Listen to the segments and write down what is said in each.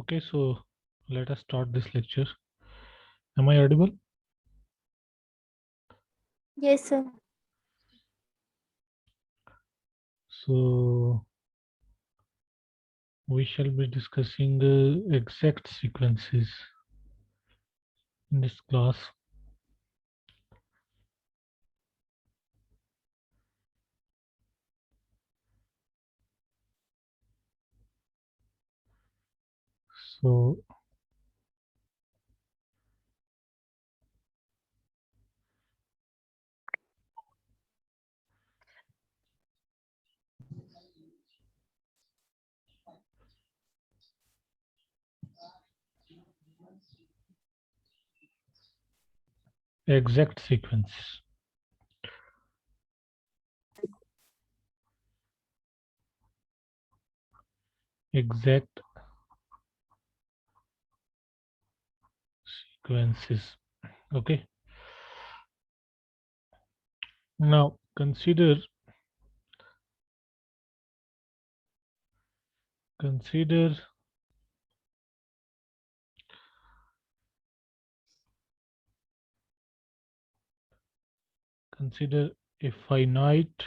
Okay, so let us start this lecture. Am I audible? Yes, sir. So we shall be discussing exact sequences in this class. So exact sequences. Exact sequences. Okay. Now consider consider a finite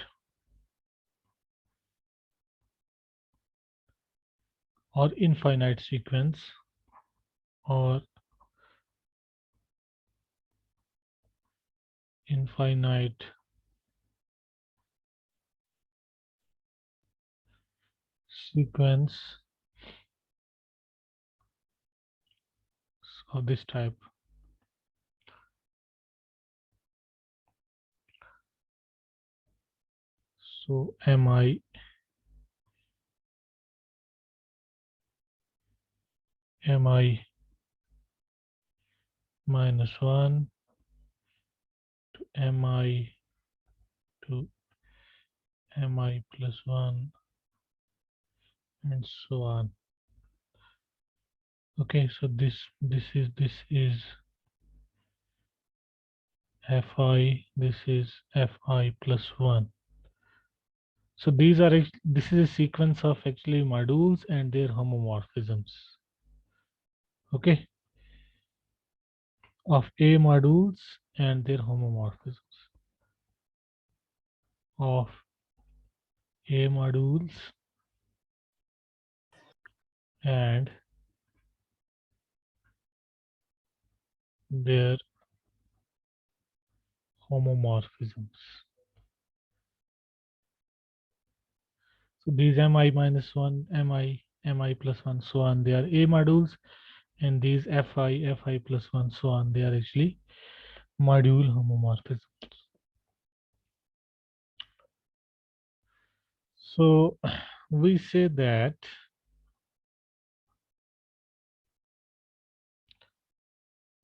or infinite sequence or infinite sequence of this type. So mi minus 1 to mi to mi plus 1 and so on. Okay, so this is fi, this is fi plus 1. So this is a sequence of actually modules and their homomorphisms. Okay, of a modules and their homomorphisms of a modules and their homomorphisms. So these mi minus 1, mi plus 1, so on, they are a modules, and these fi plus 1, so on, they are actually module homomorphisms. So we say that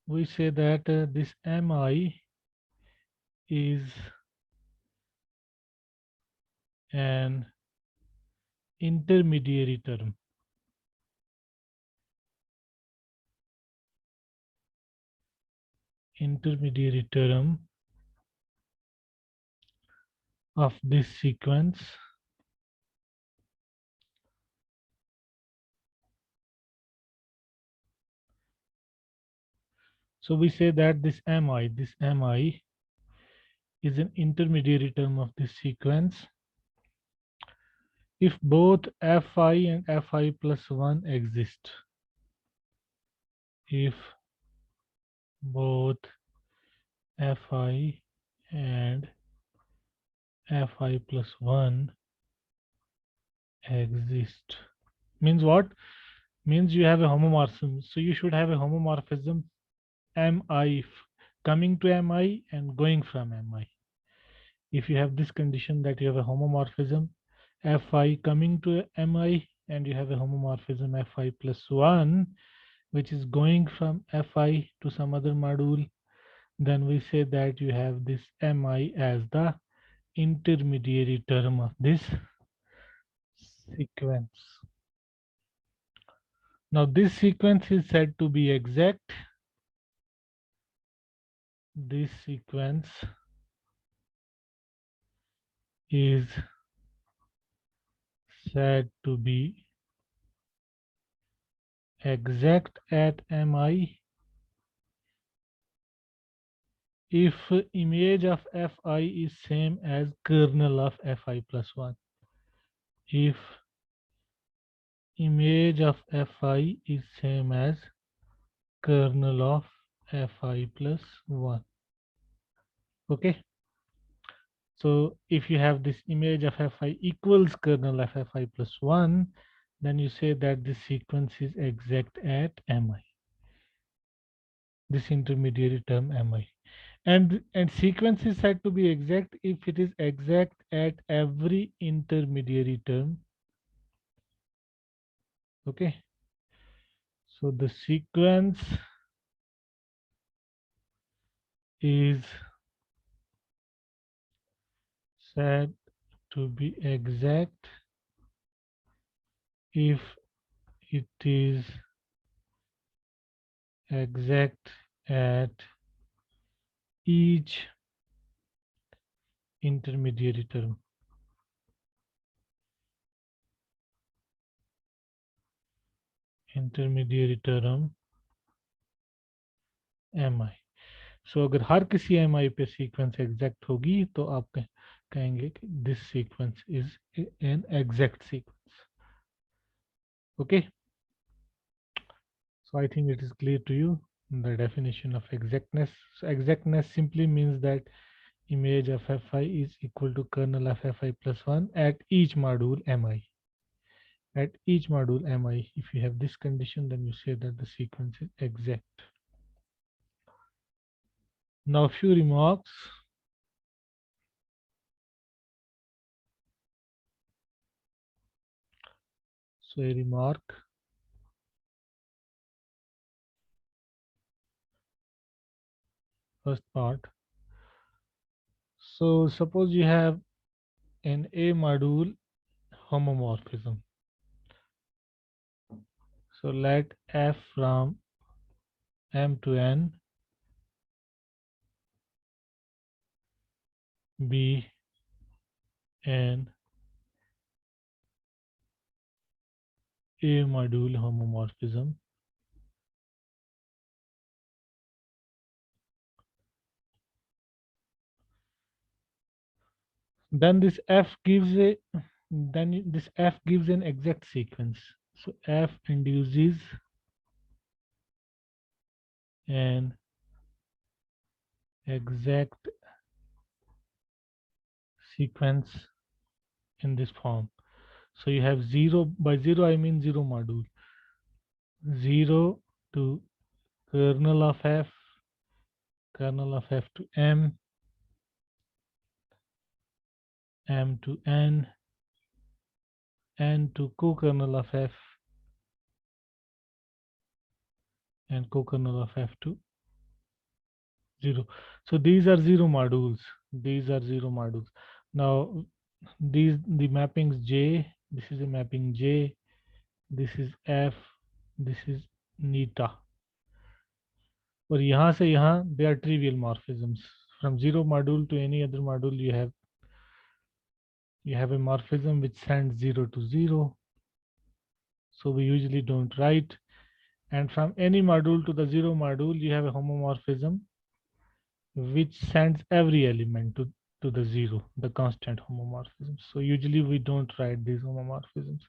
this mi is an intermediary term. Intermediary term of this sequence. So we say that this mi is an intermediary term of this sequence if both fi and fi plus 1 exist. If both fi and fi plus 1 exist. Means what? Means you have a homomorphism. So you should have a homomorphism mi coming to mi and going from mi. If you have this condition that you have a homomorphism fi coming to mi and you have a homomorphism fi plus 1 which is going from fi to some other module, then we say that you have this mi as the intermediary term of this sequence. Now this sequence is said to be exact. This sequence is said to be exact at mi if image of fi is same as kernel of fi plus 1. If image of fi is same as kernel of fi plus 1. Okay, so if you have this image of fi equals kernel of fi plus 1, then you say that this sequence is exact at mi, this intermediary term mi. And sequence is said to be exact if it is exact at every intermediary term. Okay, so the sequence is said to be exact if it is exact at each intermediary term. Intermediary term mi. सो अगर हर किसी mi पे sequence exact होगी तो आप कहेंगे कि this sequence is an exact sequence. Okay, so I think it is clear to you the definition of exactness. So exactness simply means that image of fi is equal to kernel of fi plus 1 at each module mi. At each module mi, if you have this condition, then you say that the sequence is exact. Now a few remarks. So a remark. First part. So suppose you have an A module homomorphism. So let f from m to n be an A module homomorphism. Then this f gives an exact sequence. So f induces an exact sequence in this form. So you have 0, by 0 I mean 0 module, 0 to kernel of f, kernel of f to m, m to n, n to co-kernel of f, and co-kernel of f to 0. So these are 0 modules. These are 0 modules. Now the mappings j, this is a mapping j, this is f, this is neta. और यहाँ से यहाँ they are trivial morphisms. From 0 module to any other module you have a morphism which sends 0 to 0. So we usually don't write. And from any module to the 0 module you have a homomorphism which sends every element to the 0, the constant homomorphism. So usually we don't write these homomorphisms.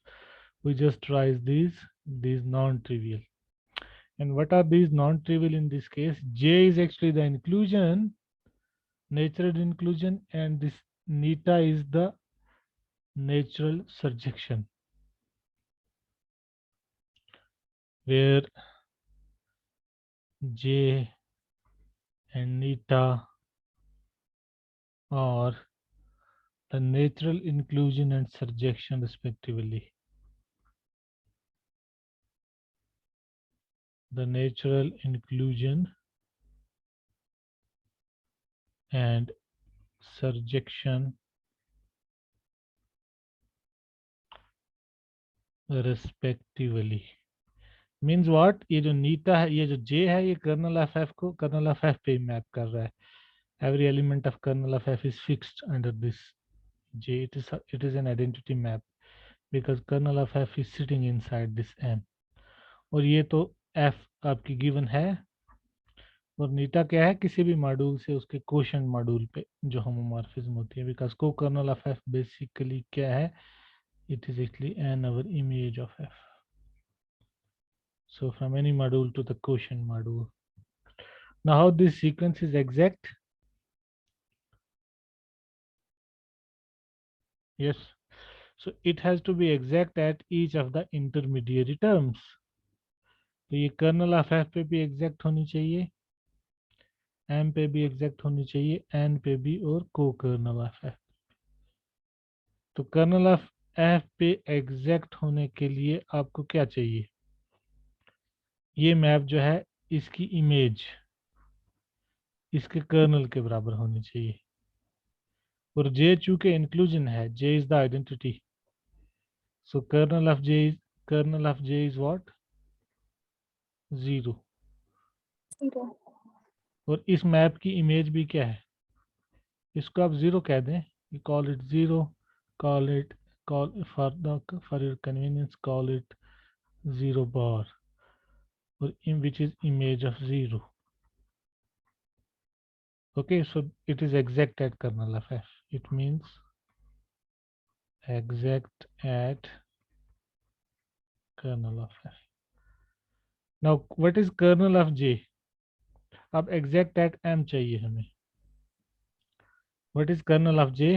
We just write these non-trivial. And what are these non-trivial in this case? J is actually the inclusion, natural inclusion, and this neta is the natural surjection, where J and neta are the natural inclusion and surjection respectively. The natural inclusion and surjection respectively. Means what, ये जो नीटा है, ये जो J है, ये kernel of F को kernel of F पे मैप कर रहा है. Every element of kernel of F is fixed under this J. It is an identity map because kernel of f is sitting inside this m. और ये तो F आपकी given है, और नीटा क्या है, किसी भी मॉड्यूल से उसके कोशेंट मॉड्यूल पे जो होमोमॉर्फिज्म होती है, बिकॉज को कर्नल ऑफ एफ बेसिकली क्या है, it is actually another image of f. So from any module to the quotient module. Now how this sequence is exact? Yes. So it has to be exact at each of the intermediary terms. तो ये kernel of F पे भी exact होनी चाहिए, M पे भी exact होनी चाहिए, एन पे भी, और को कर्नल ऑफ एफ। तो कर्नल ऑफ एफ पे एग्जैक्ट होने के लिए आपको क्या चाहिए, ये मैप जो है इसकी इमेज इसके कर्नल के बराबर होनी चाहिए, और जे चूंकि इंक्लूजन है, J is the identity, so kernel of J is what, 0। 0. और इस मैप की इमेज भी क्या है, इसको आप 0 कह दें, you call it 0, call it, call for your convenience, call it 0 bar, or in which is image of 0. Okay, so it is exact at kernel of f, it means exact at kernel of f. Now what is kernel of j? अब exact at m चाहिए हमें, what is kernel of j?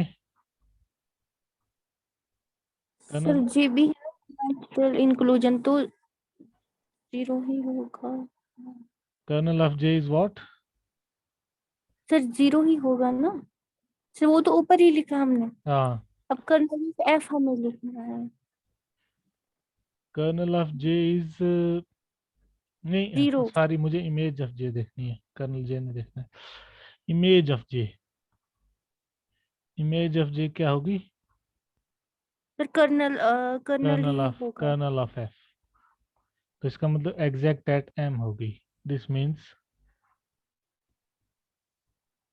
Sir kernel जे भी है natural inclusion तो 0 ही होगा। kernel of j is what? Sir 0 ही होगा ना sir, वो तो ऊपर ही लिखा हमने। हाँ, अब कर्नल एफ हमें लिखना है। kernel of j is नहीं, 0 सॉरी, मुझे इमेज ऑफ जे देखनी है, कर्नल जे नहीं देखना है, image of J. Image of J क्या होगी, सर कर्नल कर्नल ही ऑफ होगा। कर्नल ऑफ एफ, तो इसका मतलब एग्जैक्ट एट एम होगी, this means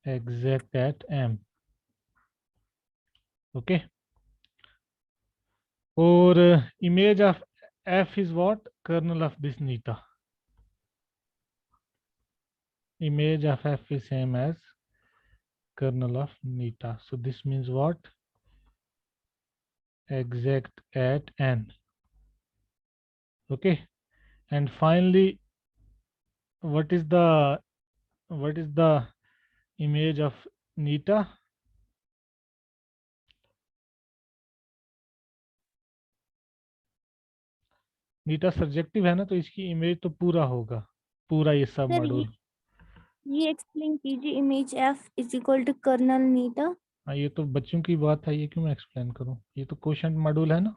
exact at M. Okay, और image of F is what, kernel of this eta, image of f is same as kernel of neta, so this means what, exact at n. Okay, and finally what is the image of neta? Neeta subjective है ना, तो इसकी image तो पूरा होगा, पूरा ये सब सर मॉड्यूल। ये एक्सप्लेन कीजिए, image F is equal to kernel eta. हाँ, ये तो बच्चों की बात है, ये क्यों मैं एक्सप्लेन करूँ, ये तो क्वेश्चन मॉड्यूल है ना।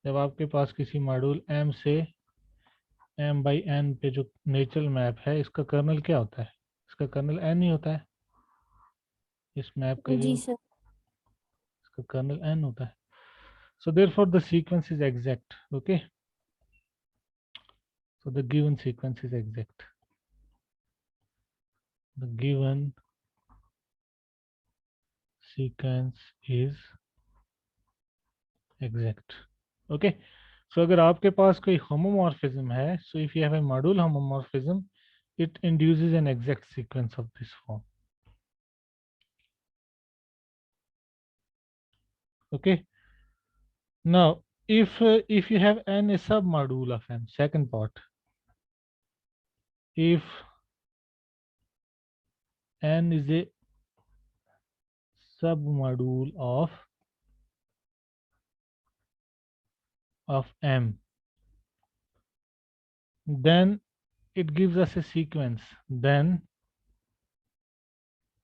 जब आपके पास किसी मॉड्यूल m से m/n पे जो नेचुरल मैप है, इसका कर्नल क्या होता है, इसका कर्नल n ही होता है, इस मैप का जो जी सर। इसका कर्नल n होता है। So therefore the sequence is exact. Okay, so the given sequence is exact, the given sequence is exact. Okay, so अगर आपके पास कोई homomorphism है, so if you have a module homomorphism, it induces an exact sequence of this form. Okay, now if you have n a submodule of m, second part, if n is a submodule of m, then it gives us a sequence, then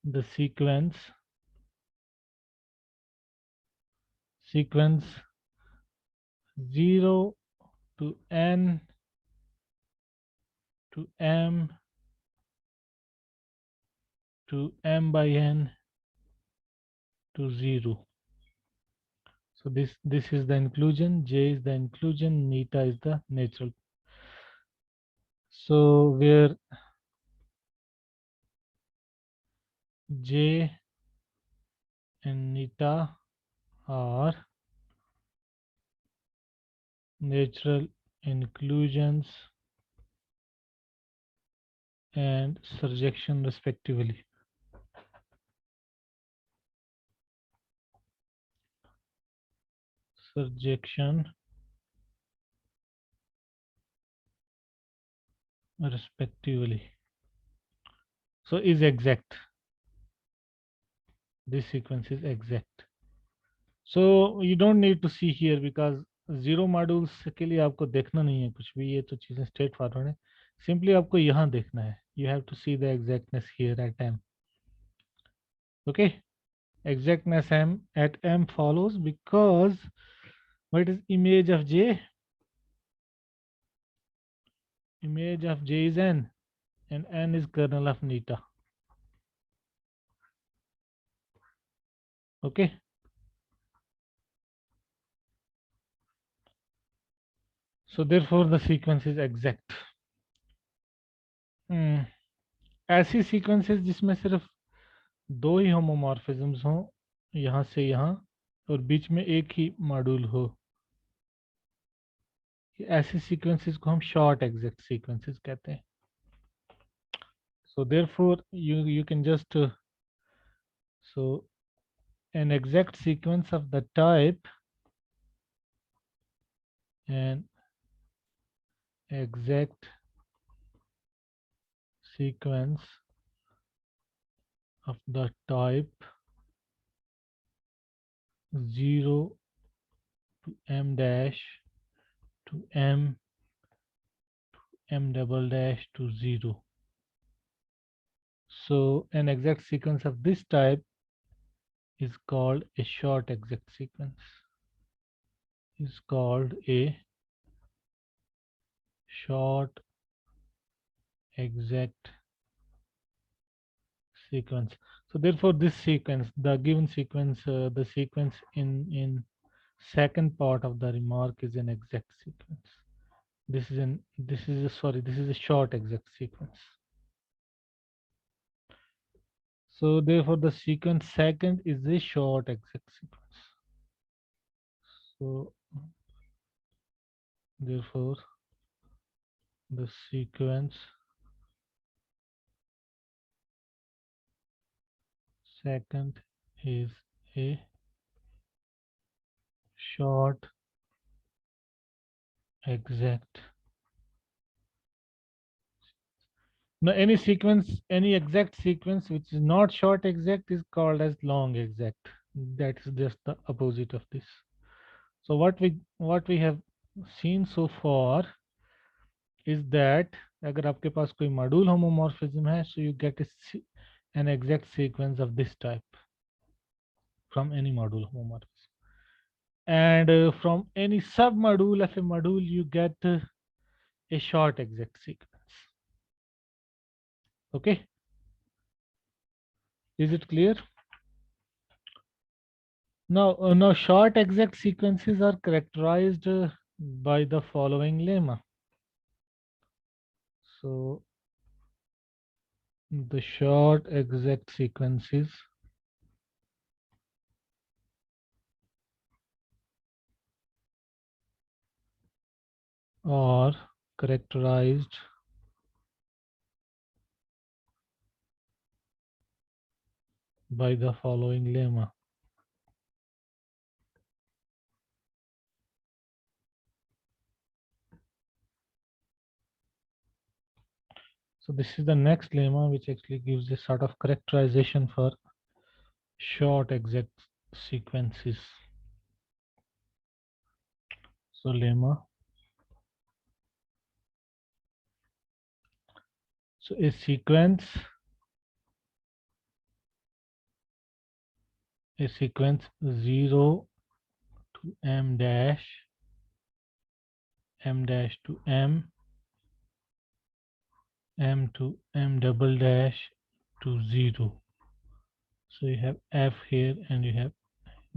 the sequence 0 to n to m to m/n to 0. So this is the inclusion, j is the inclusion, neta is the natural. So where j and neta are natural inclusions and surjection respectively. Surjection respectively. So is exact. This sequence is exact. So you don't need to see here because zero modules के लिए आपको देखना नहीं है कुछ भी, ये तो चीजें स्ट्रेट फॉरवर्ड है. Simply आपको यहाँ देखना है. You have to see the exactness here at m. Okay, exactness m at m follows because what is image of j? Image of j is n, and n is kernel of neta. Okay. So therefore the sequence is exact. ऐसी sequences जिसमें सिर्फ दो ही होमोमॉर्फिज्म्स हों यहाँ से यहाँ और बीच में एक ही मॉड्यूल हो, ऐसी सीक्वेंसेस को हम शॉर्ट एग्जैक्ट सीक्वेंसेस कहते हैं. So therefore you can just so an exact sequence of the type and exact sequence of the type 0 to m dash to m double dash to 0. So an exact sequence of this type is called a short exact sequence. Is called a short exact sequence. So therefore this sequence, the given sequence, the sequence in second part of the remark is an exact sequence. This is a short exact sequence. So therefore the sequence second is a short exact sequence. So therefore the sequence second is a short exact. Now any sequence, any exact sequence which is not short exact is called as long exact. That is just the opposite of this. So what we have seen so far is that अगर आपके पास कोई module homomorphism है, so you get an exact sequence of this type from any module homomorphism, and from any submodule of a module you get a short exact sequence. Okay, is it clear? Now short exact sequences are characterized by the following lemma. So the short exact sequences are characterized by the following lemma. So this is the next lemma which actually gives a sort of characterization for short exact sequences. So lemma. So a sequence 0 to m dash to m to m double dash to 0. So you have f here and you have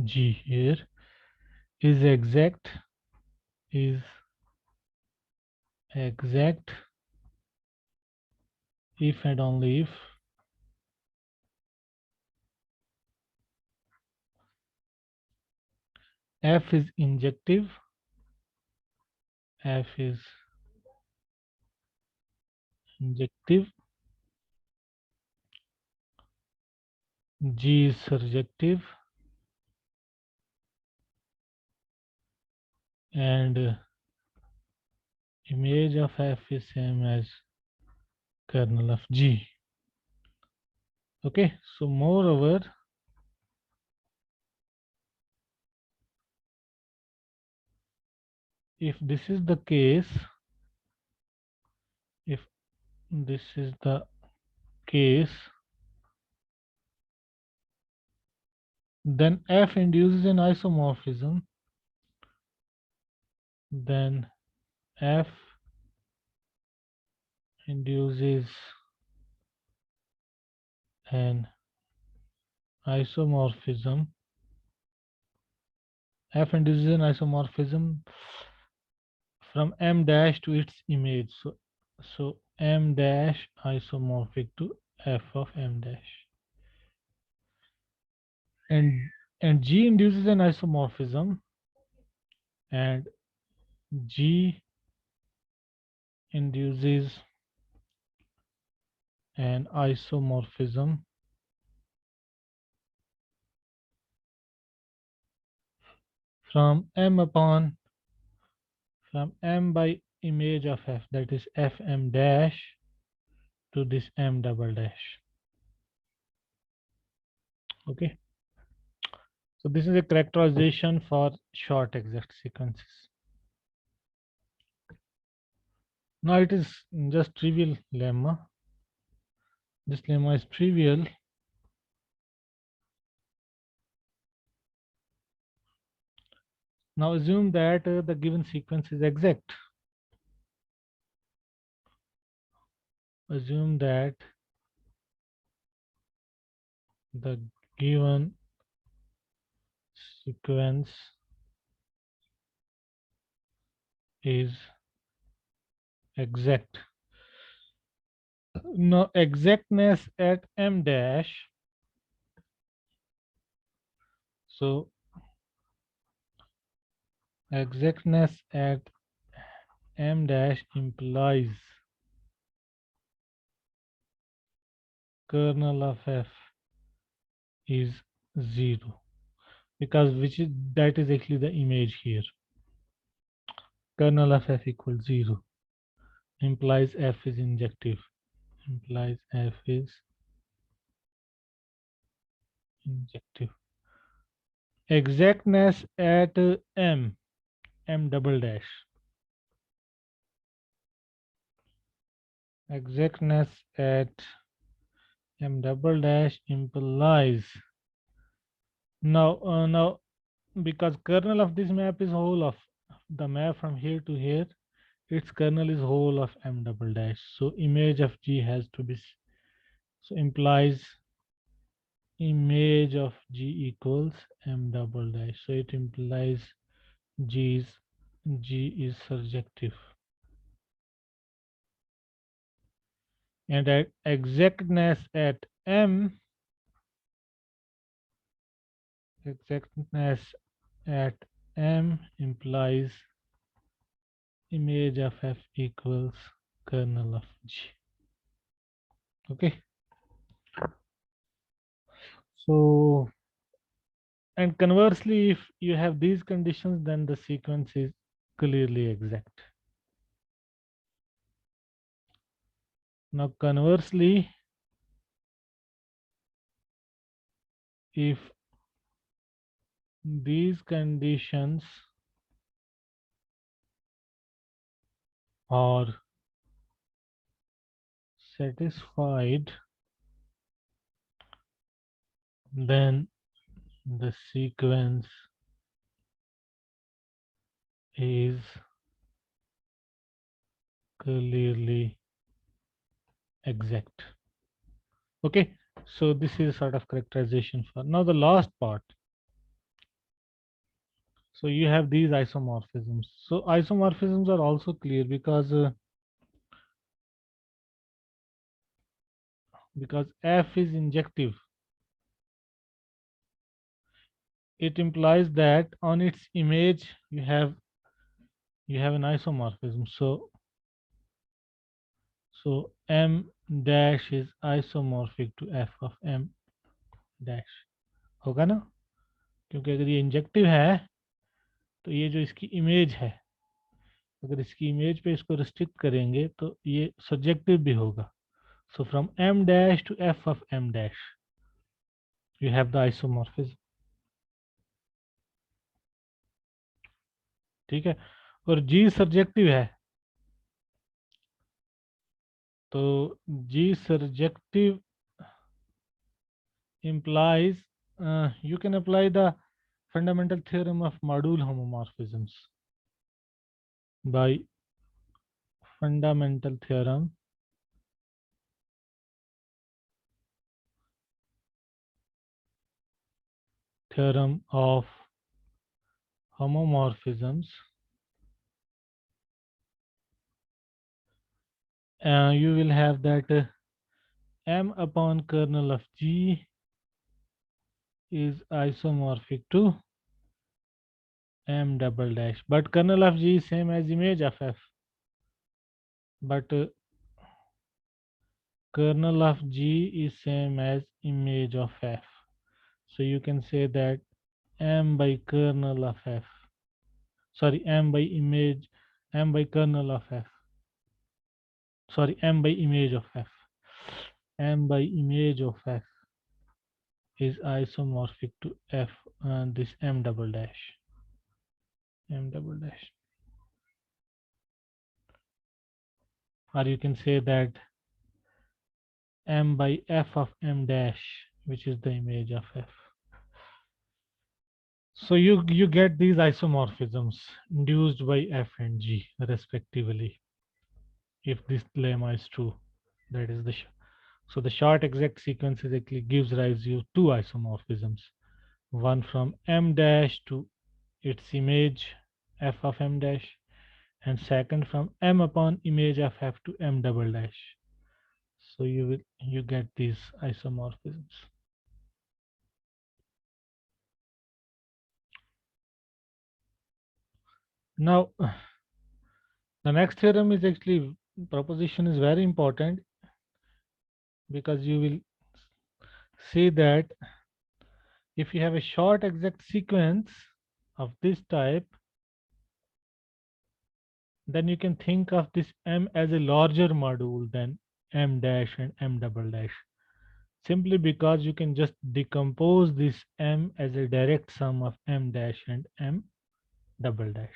g here. Is exact if and only if f is injective F is injective, G is surjective, and image of F is same as kernel of G. Okay, so moreover, if this is the case, if this is the case, then F induces an isomorphism, then F induces an isomorphism, F induces an isomorphism from M dash to its image. So M dash isomorphic to F of M dash. And G induces an isomorphism, and G induces an isomorphism from M by image of F, that is Fm dash, to this M double dash. Okay, so this is a characterization for short exact sequences. Now it is just trivial lemma. This lemma is trivial. Now assume that the given sequence is exact. Assume that the given sequence is exact. Now exactness at M dash. So exactness at M dash implies kernel of F is 0, because that is actually the image here. Kernel of F equals 0 implies F is injective, implies F is injective. Exactness at M double dash. Exactness at M double dash implies, now because kernel of this map is whole of the map from here to here, its kernel is whole of M double dash, so image of G has to be, so implies image of G equals M double dash, so it implies G is surjective, and at exactness at M, exactness at M implies image of F equals kernel of G. Okay, so, and conversely, if you have these conditions, then the sequence is clearly exact. Now conversely, if these conditions are satisfied, then the sequence is clearly exact. Okay, so this is sort of characterization for now the last part. So you have these isomorphisms. So isomorphisms are also clear because F is injective. It implies that on its image you have you have an isomorphism. So m dash is isomorphic to f of m dash, होगा ना? क्योंकि अगर ये injective है तो ये जो इसकी इमेज है, अगर इसकी इमेज पे इसको रिस्ट्रिक्ट करेंगे तो ये सब्जेक्टिव भी होगा. So from m dash to f of m dash, you have the isomorphism. ठीक है. और g सब्जेक्टिव है, तो g surjective implies you can apply the fundamental theorem of module homomorphisms by fundamental theorem of homomorphisms. You will have that m upon kernel of g is isomorphic to m double dash, but kernel of g is same as image of f, but kernel of g is same as image of f. So you can say that m by kernel of f, sorry, m by image, m by kernel of f, sorry, m by image of f, m by image of f is isomorphic to f, this m double dash, m double dash. Or you can say that m by f of m dash, which is the image of f. So you get these isomorphisms induced by f and g respectively, if this lemma is true. That is the so the short exact sequence actually gives rise to two isomorphisms, one from m dash to its image f of m dash, and second from m upon image of f to m double dash. So you get these isomorphisms. Now the next theorem is actually, proposition is very important, because you will see that if you have a short exact sequence of this type, then you can think of this m as a larger module than m dash and m double dash, simply because you can just decompose this m as a direct sum of m dash and m double dash.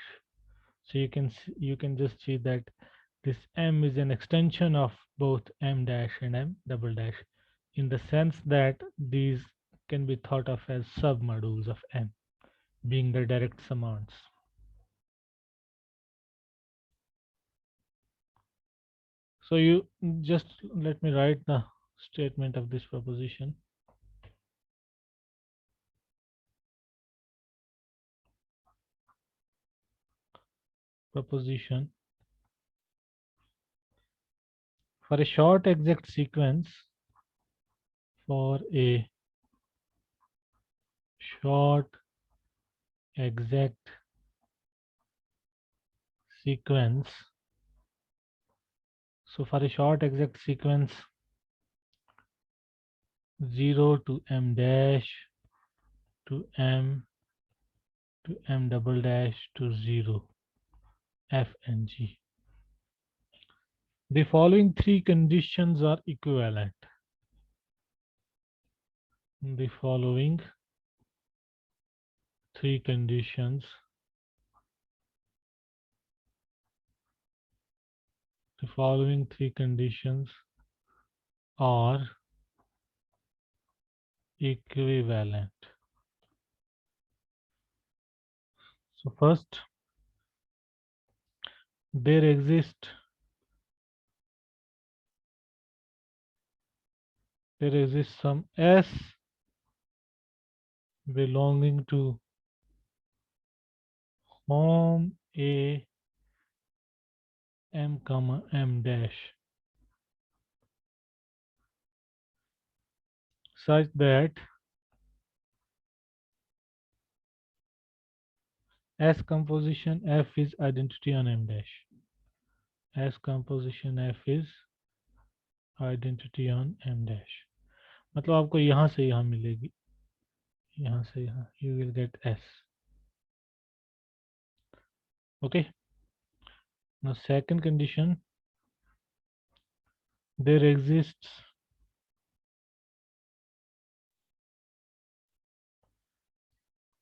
So you can just see that this m is an extension of both m dash and m double dash, in the sense that these can be thought of as submodules of m, being the direct summands. So you just let me write the statement of this proposition. Proposition: for a short exact sequence, for a short exact sequence, so for a short exact sequence 0 to m dash to m double dash to 0 f and g, the following three conditions are equivalent. The following three conditions, the following three conditions are equivalent. So first, there exists some s belonging to hom a m comma m dash, such that S composition F is identity on M dash. S composition F is identity on M dash. मतलब आपको यहाँ से यहाँ मिलेगी, यहाँ से यहाँ, you will get S. Okay. Now second condition, there exists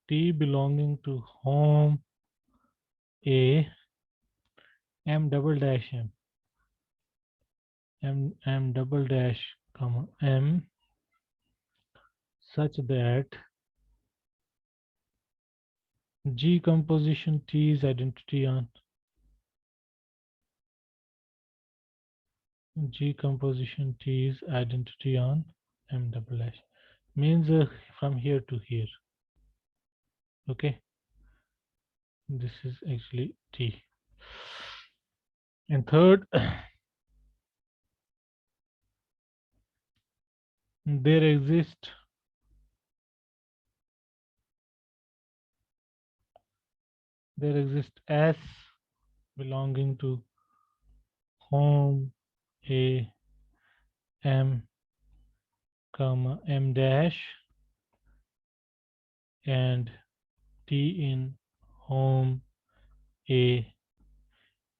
T belonging to home A M double dash M double dash comma M such that G composition T is identity on G composition T is identity on M double dash, means from here to here. Okay, this is actually T. And third, there exists S belonging to home A M comma M dash and T in home A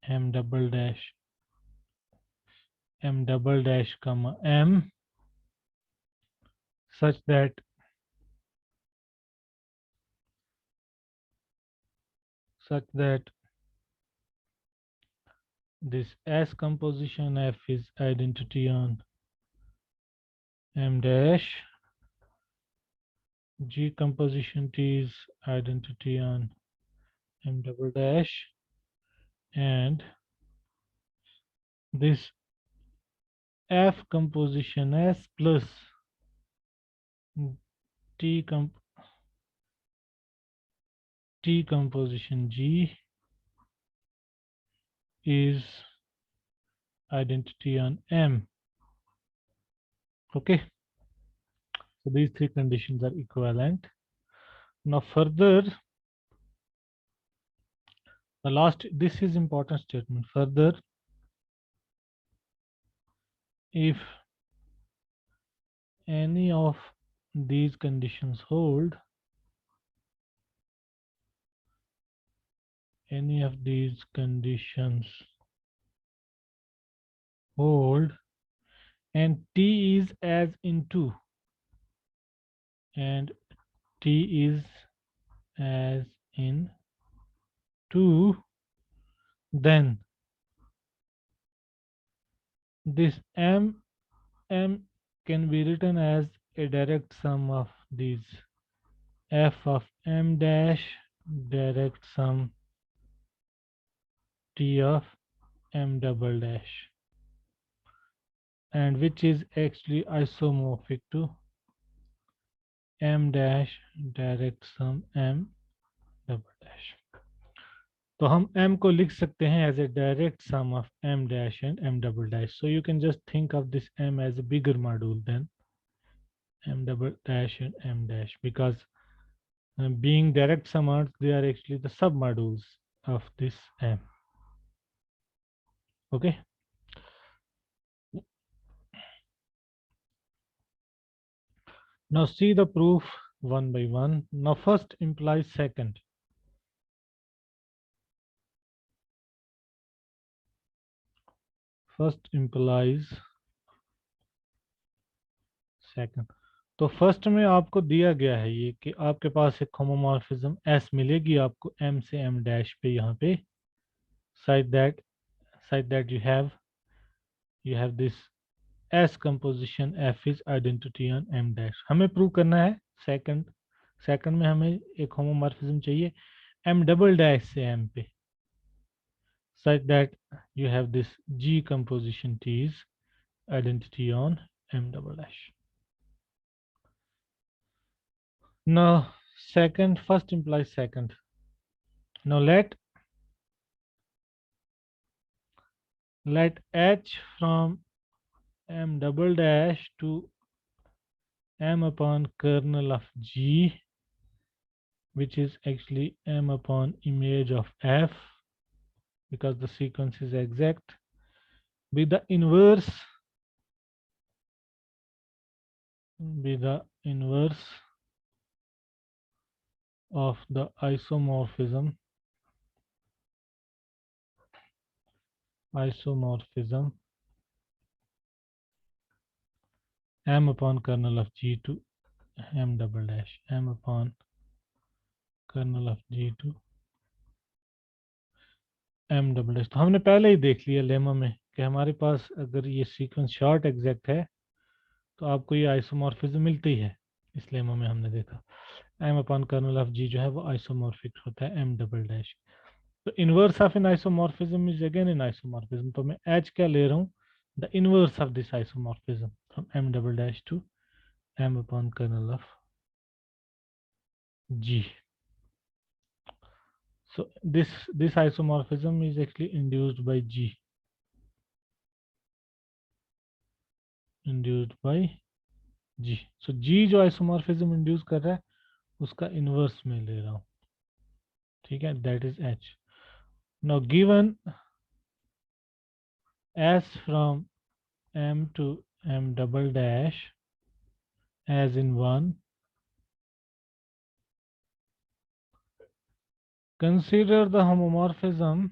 M double dash comma M such that this S composition F is identity on M dash, G composition T is identity on M double dash, and this F composition S plus T composition G is identity on M. Okay, so these three conditions are equivalent. Now further, the last, this is important statement. Further, if any of these conditions hold, any of these conditions hold, and T is as in 2, and T is as in 2, then this M can be written as a direct sum of these F of M dash direct sum T of M double dash, and which is actually isomorphic to M dash direct sum M double dash. तो हम M को लिख सकते हैं as a direct sum of M dash and M double dash. So you can just think of this M as a bigger module than M double dash and M dash, because being direct summed, they are actually the submodules of this M. Okay. Now see the proof one by one. Now first implies second. First implies second. तो first में आपको दिया गया है ये कि आपके पास एक होमोमॉर्फिज्म S मिलेगी आपको M से M डैश पे, यहाँ पे such that you have this S composition F is identity on M dash. हमें प्रूव करना है सेकंड में हमें एक होमोमॉर्फिज्म चाहिए M double dash से M पे, such that you have this G composition T is identity on M double dash. Now first implies second. Now let H from M double dash to M upon kernel of G which is actually m upon image of f, because the sequence is exact, be the inverse of the isomorphism m upon kernel of G to m double dash, m upon kernel of G to m double dash। तो हमने पहले ही देख लिया lemma में कि हमारे पास अगर ये सीक्वेंस शॉर्ट एग्जैक्ट है तो आपको ये आइसोमॉर्फिज्म मिलती है। इस लेमा में हमने देखा m upon kernel of g जो है वो आइसोमॉर्फिक होता है m डबल डैश। तो inverse of an isomorphism is again an isomorphism. तो मैं h क्या ले रहा हूँ, the inverse of this isomorphism from m double dash to m upon kernel of g। So this isomorphism is actually induced by G, So G जो isomorphism induce कर रहा है उसका inverse में ले रहा हूँ, ठीक है, that is H। Now given S from M to M double dash as in 1, consider the homomorphism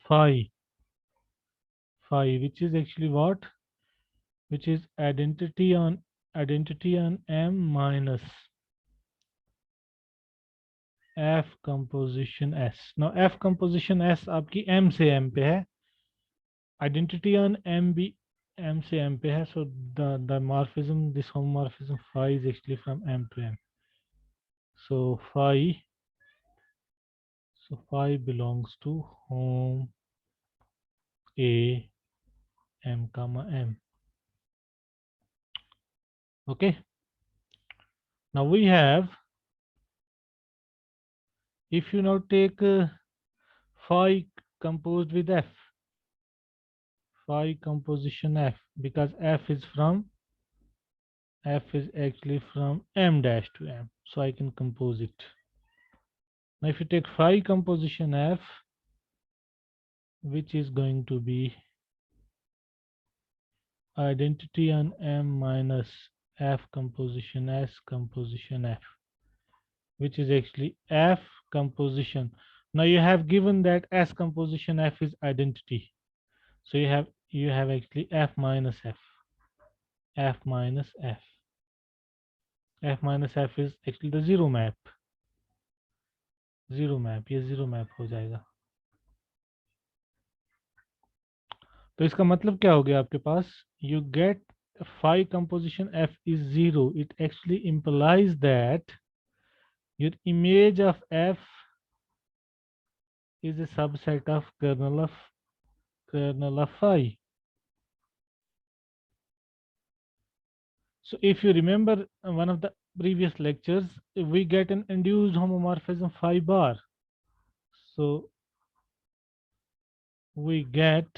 phi, which is actually what, which is identity on M minus F composition S। Now F composition S आपकी M से M पे है, identity on M भी M से M पे है, so the morphism, this homomorphism phi is actually from M to M। So phi belongs to home A M comma M। Okay, now we have, if you now take phi composed with F, phi composition F, because F is actually from M dash to M, so I can compose it। Now if you take phi composition F, which is going to be identity on M minus F composition S composition F, which is actually F composition. Now you have given that S composition F is identity, so you have actually F minus F is actually the zero map, ये zero map हो जाएगा। तो इसका मतलब क्या हो गया आपके पास, you get phi composition F is 0, it actually implies that your image of F is a subset of kernel of phi। So if you remember one of the previous lectures, we get an induced homomorphism phi bar, so we get